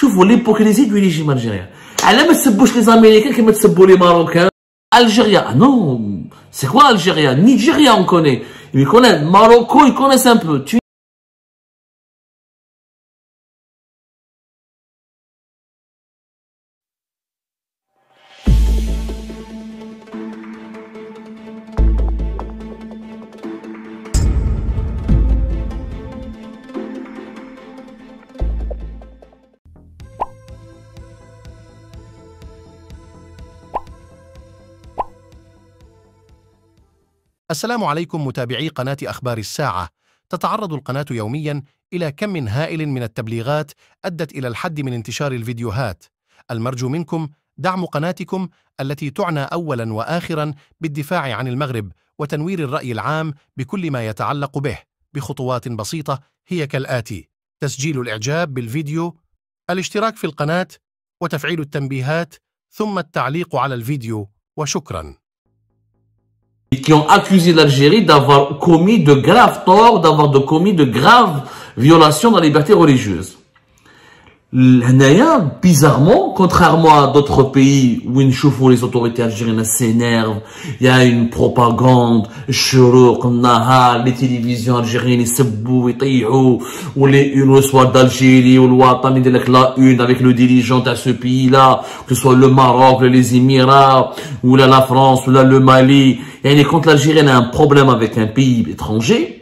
شوفوا l'hypocrisie du régime algérien. على ما تسبوش les Américains كما تسبوا les Marocains. Algérie, non, c'est quoi Algérie? Nigeria on connaît. Ils connaissent. Marocco, ils connaissent un peu. السلام عليكم متابعي قناة أخبار الساعة. تتعرض القناة يومياً إلى كم هائل من التبليغات أدت إلى الحد من انتشار الفيديوهات. المرجو منكم دعم قناتكم التي تعنى أولاً وآخراً بالدفاع عن المغرب وتنوير الرأي العام بكل ما يتعلق به بخطوات بسيطة هي كالآتي: تسجيل الإعجاب بالفيديو، الاشتراك في القناة، وتفعيل التنبيهات، ثم التعليق على الفيديو، وشكراً. Qui ont accusé l'Algérie d'avoir commis de graves torts, d'avoir commis de graves violations dans la liberté religieuse. Bizarrement, contrairement à d'autres pays où les autorités algériennes s'énervent, il y a une propagande, les télévisions algériennes, ou les une soit d'Algérie, ou la une avec le dirigeant à ce pays-là, que ce soit le Maroc, les Émirats, ou la France, ou le Mali. Et quand l'Algérie a un problème avec un pays étranger,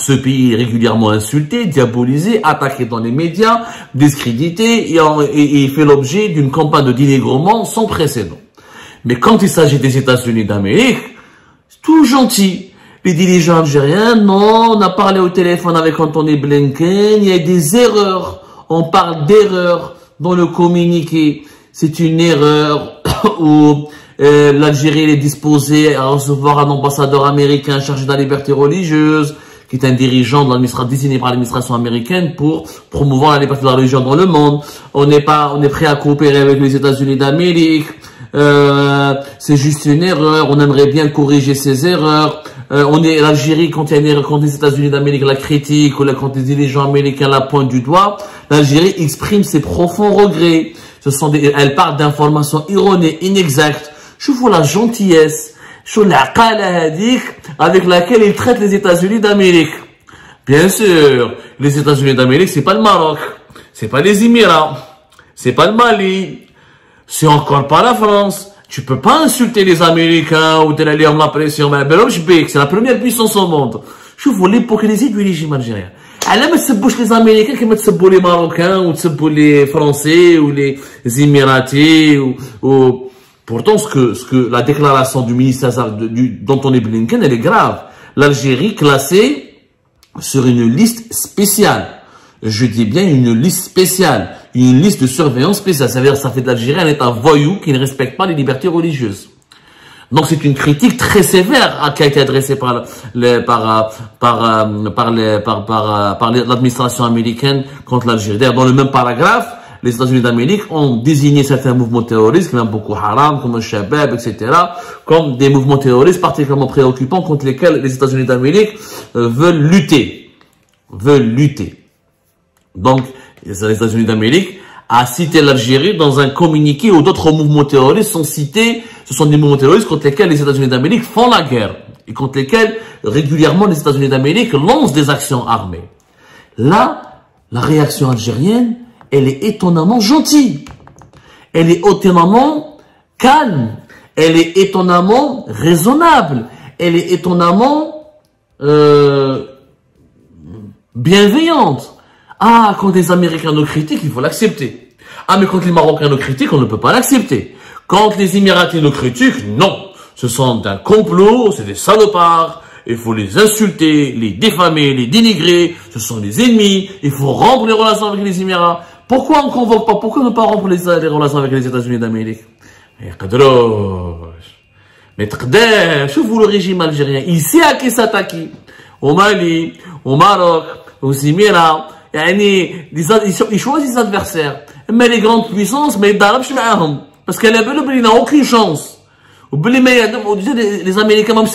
ce pays est régulièrement insulté, diabolisé, attaqué dans les médias, discrédité et il fait l'objet d'une campagne de dénigrement sans précédent. Mais quand il s'agit des États-Unis d'Amérique, c'est tout gentil. Les dirigeants algériens, non, on a parlé au téléphone avec Anthony Blinken, il y a des erreurs. On parle d'erreurs dans le communiqué. C'est une erreur où l'Algérie est disposée à recevoir un ambassadeur américain chargé de la liberté religieuse, qui est un dirigeant de l'administration désigné par l'administration américaine pour promouvoir la liberté de la religion dans le monde. On est prêt à coopérer avec les États-Unis d'Amérique. C'est juste une erreur. On aimerait bien corriger ces erreurs. L'Algérie, quand il y a une erreur, quand les États-Unis d'Amérique la critiquent ou quand les dirigeants américains la pointent du doigt, l'Algérie exprime ses profonds regrets. Elle parle d'informations erronées, inexactes. Je vois la gentillesse, avec laquelle ils traitent les États-Unis d'Amérique. Bien sûr, les États-Unis d'Amérique, c'est pas le Maroc, c'est pas les Émirats, c'est pas le Mali, c'est encore pas la France. Tu peux pas insulter les Américains ou te aller en la pression, c'est la première puissance au monde. Je vois l'hypocrisie du régime algérien. Alors, mais c'est les Américains qui mettent les Marocains ou les Français ou les Émiratis ou pourtant, ce que la déclaration du ministre d'Anthony Blinken, elle est grave. L'Algérie classée sur une liste spéciale. Je dis bien une liste spéciale. Une liste de surveillance spéciale. Ça veut dire que ça fait de l'Algérie un État voyou qui ne respecte pas les libertés religieuses. Donc c'est une critique très sévère qui a été adressée par l'administration américaine contre l'Algérie. D'ailleurs, dans le même paragraphe, les États-Unis d'Amérique ont désigné certains mouvements terroristes, comme Boko Haram, comme Shabab, etc., comme des mouvements terroristes particulièrement préoccupants contre lesquels les États-Unis d'Amérique veulent lutter. Donc, les États-Unis d'Amérique a cité l'Algérie dans un communiqué où d'autres mouvements terroristes sont cités. Ce sont des mouvements terroristes contre lesquels les États-Unis d'Amérique font la guerre et contre lesquels régulièrement les États-Unis d'Amérique lancent des actions armées. Là, la réaction algérienne, elle est étonnamment gentille. Elle est étonnamment calme. Elle est étonnamment raisonnable. Elle est étonnamment bienveillante. Ah, quand les Américains nous critiquent, il faut l'accepter. Ah, mais quand les Marocains nous critiquent, on ne peut pas l'accepter. Quand les Émiratis nous critiquent, non. Ce sont un complot, c'est des salopards. Il faut les insulter, les diffamer, les dénigrer. Ce sont des ennemis. Il faut rompre les relations avec les Émirats. Pourquoi on ne convoque pas? Pourquoi ne pas rompre les relations avec les États-Unis d'Amérique? Mais vous le régime algérien, il sait à qui s'attaquer. Au Mali, au Maroc, aux Émirats. Ils choisissent des adversaires. Mais les grandes puissances, mais ils ne parce qu'elle n'a aucune chance. Les Américains, même,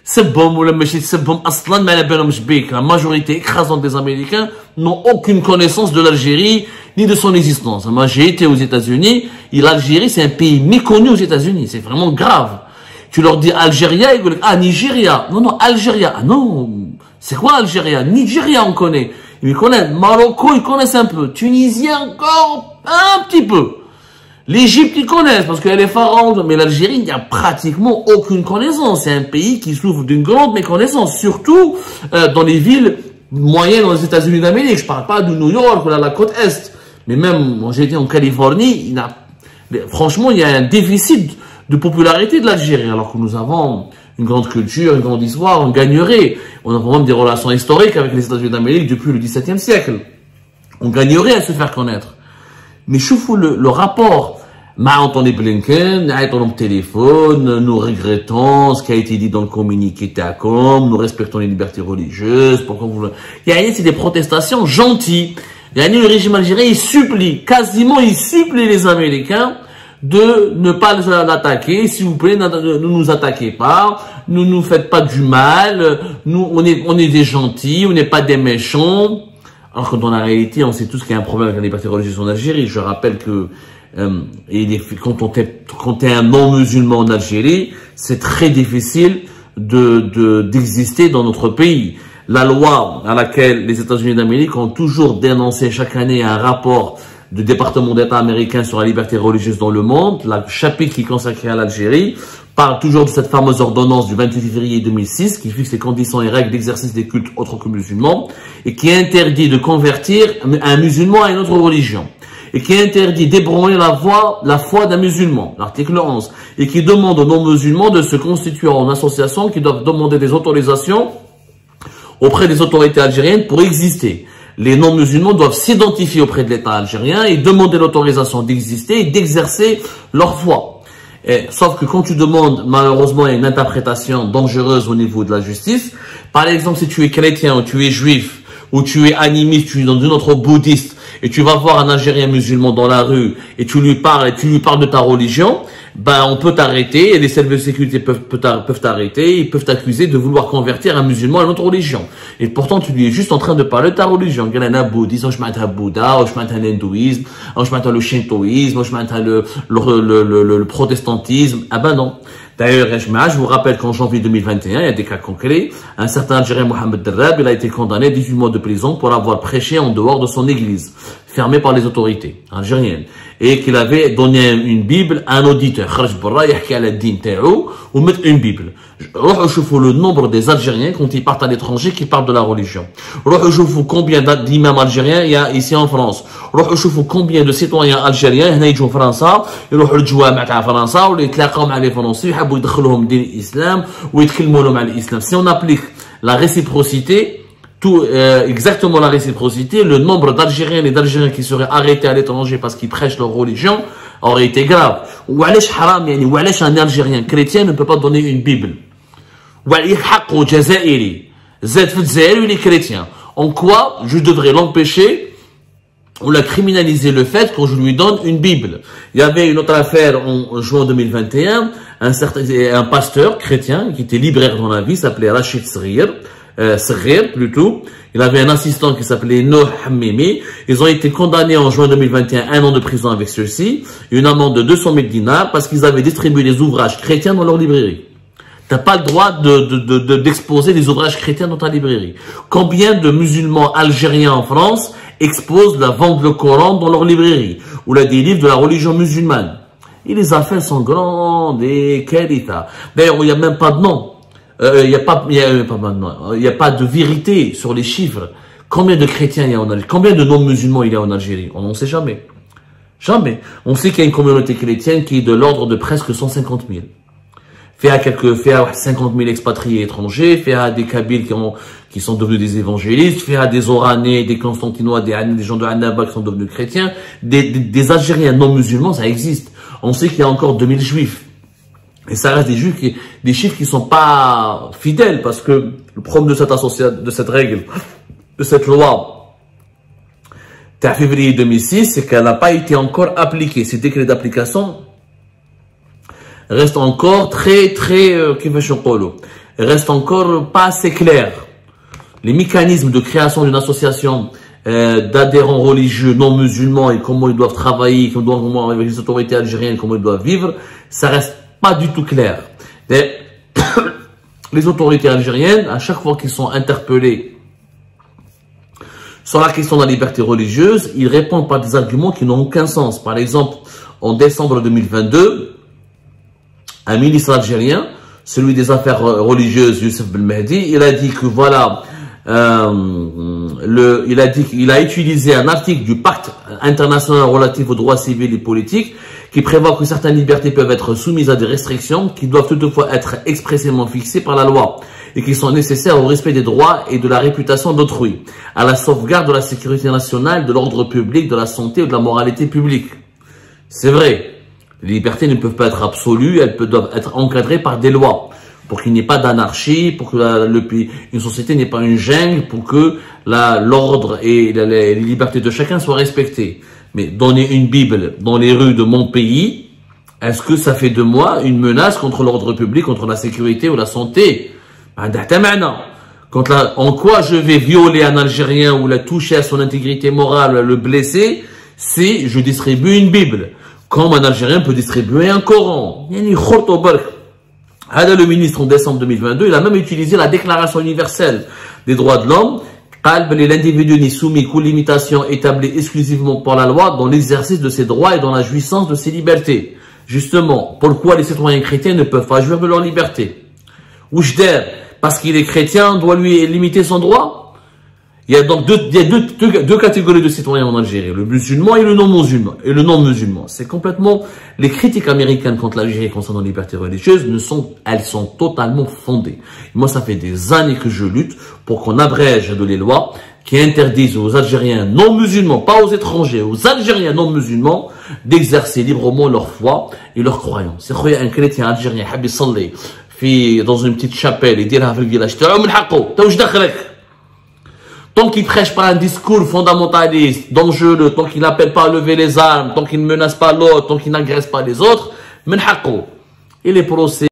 سبهم ولا ماشي تسبهم اصلا ما على بالهمش بيك. La majorité écrasante des Américains n'ont aucune connaissance de l'Algérie ni de son existence. Moi j'ai été aux États-Unis et l'Algérie c'est un pays méconnu aux États-Unis, c'est vraiment grave. Tu leur dis Algérie, ils disent ah Nigeria. Non non Algérie. Ah non, c'est quoi Algérie? Nigeria on connaît. Ils connaissent Marocco, ils connaissent un peu. Tunisie encore un petit peu. L'Égypte, ils connaissent parce qu'elle est pharaon, mais l'Algérie, il n'y a pratiquement aucune connaissance. C'est un pays qui souffre d'une grande méconnaissance, surtout dans les villes moyennes dans les États-Unis d'Amérique. Je parle pas de New York ou de la côte Est, mais même quand j'étais en Californie, franchement, il y a un déficit de popularité de l'Algérie, alors que nous avons une grande culture, une grande histoire, on gagnerait. On a vraiment des relations historiques avec les États-Unis d'Amérique depuis le XVIIe siècle. On gagnerait à se faire connaître. Mais choufou le rapport, Anthony Blinken, dans le téléphone, nous regrettons ce qui a été dit dans le communiqué TACOM, nous respectons les libertés religieuses, pourquoi vous... c'est des protestations gentilles. Le régime algérien, il supplie les Américains de ne pas l'attaquer, s'il vous plaît, ne nous attaquez pas, ne nous faites pas du mal, nous, on est des gentils, on n'est pas des méchants. Alors que dans la réalité, on sait tous qu'il y a un problème avec la liberté religieuse en Algérie. Je rappelle que quand t'es un non-musulman en Algérie, c'est très difficile d'exister dans notre pays. La loi à laquelle les États-Unis d'Amérique ont toujours dénoncé chaque année un rapport du département d'État américain sur la liberté religieuse dans le monde, le chapitre qui est consacré à l'Algérie, parle toujours de cette fameuse ordonnance du 28 février 2006 qui fixe les conditions et règles d'exercice des cultes autres que musulmans et qui interdit de convertir un musulman à une autre religion et qui interdit d'ébranler la foi d'un musulman, l'article 11, et qui demande aux non-musulmans de se constituer en association qui doivent demander des autorisations auprès des autorités algériennes pour exister. Les non-musulmans doivent s'identifier auprès de l'État algérien et demander l'autorisation d'exister et d'exercer leur foi. Sauf que quand tu demandes, malheureusement, une interprétation dangereuse au niveau de la justice, par exemple, si tu es chrétien ou tu es juif, ou tu es animiste, tu es dans une autre bouddhiste, et tu vas voir un Algérien musulman dans la rue, et tu lui parles de ta religion, on peut t'arrêter, et les services de sécurité peuvent t'arrêter, ils peuvent t'accuser de vouloir convertir un musulman à une autre religion. Et pourtant, tu lui es juste en train de parler de ta religion. Il y a un bouddhisme, je m'attends à Bouddha, je m'attends à l'hindouisme, je m'attends le shintoïsme, je m'attends le protestantisme. Ah ben non. D'ailleurs, je vous rappelle qu'en janvier 2021, il y a des cas concrets. Un certain Algérien, Mohamed Derrab, il a été condamné à 18 mois de prison pour avoir prêché en dehors de son église, fermée par les autorités algériennes, et qu'il avait donné une Bible à un auditeur. Une Bible. Le nombre des Algériens quand ils partent à l'étranger qui parlent de la religion. Combien d'imams algériens il y a ici en France. Combien de citoyens algériens ils sont en France, ils ont le jouer avec la France, ou ils تلاقوا مع les Français, ils veulent يدخلوهم دين الإسلام ويتكلموا لهم على الإسلام. Si on applique la réciprocité, exactement la réciprocité, le nombre d'Algériens et d'Algériens qui seraient arrêtés à l'étranger parce qu'ils prêchent leur religion aurait été grave. Ou علاش حرام يعني وعلاش un Algérien chrétien ne peut pas donner une Bible. حقه جزائري زاد في الجزائر il est chrétien. En quoi je devrais l'empêcher ou la criminaliser le fait quand je lui donne une Bible? Il y avait une autre affaire en juin 2021, un pasteur chrétien qui était libraire dans la vie, s'appelait Rachid Sghir plutôt. Il avait un assistant qui s'appelait Noh Hammimi. Ils ont été condamnés en juin 2021 1 an de prison avec ceux-ci, une amende de 200 000 dinars parce qu'ils avaient distribué des ouvrages chrétiens dans leur librairie. T'as pas le droit d'exposer des ouvrages chrétiens dans ta librairie. Combien de musulmans algériens en France exposent la vente du Coran dans leur librairie ou là des livres de la religion musulmane? Et les affaires sont grandes et quel état. D'ailleurs, il n'y a même pas de nom. Il n'y a pas de vérité sur les chiffres. Combien de chrétiens il y a en Algérie? Combien de non-musulmans il y a en Algérie? On n'en sait jamais. Jamais. On sait qu'il y a une communauté chrétienne qui est de l'ordre de presque 150 000. Fait à 50 000 expatriés étrangers, fait à des Kabyles qui sont devenus des évangélistes, fait à des Oranais, des Constantinois, des gens de Annaba qui sont devenus chrétiens, des Algériens non musulmans, ça existe. On sait qu'il y a encore 2000 juifs. Et ça reste des chiffres qui sont pas fidèles parce que le problème de cette règle, de cette loi, en février 2006, c'est qu'elle n'a pas été encore appliquée. Ces décrets d'application reste encore reste encore pas assez clair. Les mécanismes de création d'une association d'adhérents religieux non musulmans et comment ils doivent travailler, comment avec les autorités algériennes, comment ils doivent vivre, ça reste pas du tout clair. Les autorités algériennes, à chaque fois qu'ils sont interpellés sur la question de la liberté religieuse, ils répondent par des arguments qui n'ont aucun sens. Par exemple, en décembre 2022, un ministre algérien, celui des affaires religieuses, Youssef Belmehdi, il a dit que voilà, il a utilisé un article du pacte international relatif aux droits civils et politiques qui prévoit que certaines libertés peuvent être soumises à des restrictions qui doivent toutefois être expressément fixées par la loi et qui sont nécessaires au respect des droits et de la réputation d'autrui, à la sauvegarde de la sécurité nationale, de l'ordre public, de la santé ou de la moralité publique. C'est vrai, les libertés ne peuvent pas être absolues, elles doivent être encadrées par des lois, pour qu'il n'y ait pas d'anarchie, pour que une société n'ait pas une jungle, pour que l'ordre et les libertés de chacun soient respectées. Mais donner une Bible dans les rues de mon pays, est-ce que ça fait de moi une menace contre l'ordre public, contre la sécurité ou la santé? En quoi je vais violer un Algérien ou la toucher à son intégrité morale, le blesser, si je distribue une Bible? Comme un Algérien peut distribuer un Coran. Le ministre en décembre 2022, il a même utilisé la Déclaration universelle des droits de l'homme. L'individu n'est soumis qu'aux limitations établies exclusivement par la loi dans l'exercice de ses droits et dans la jouissance de ses libertés. Justement, pourquoi les citoyens chrétiens ne peuvent pas jouir de leur liberté? Parce qu'il est chrétien, on doit lui limiter son droit? Il y a donc deux catégories de citoyens en Algérie, le musulman et le non-musulman. C'est complètement, les critiques américaines contre l'Algérie concernant les libertés religieuses elles sont totalement fondées. Moi, ça fait des années que je lutte pour qu'on abrège les lois qui interdisent aux Algériens non-musulmans, pas aux étrangers, aux Algériens non-musulmans, d'exercer librement leur foi et leur croyance. C'est un chrétien algérien, dans une petite chapelle, et dire à le village, tant qu'il prêche pas un discours fondamentaliste, dangereux, tant qu'il n'appelle pas à lever les armes, tant qu'il ne menace pas l'autre, tant qu'il n'agresse pas les autres, il est procès.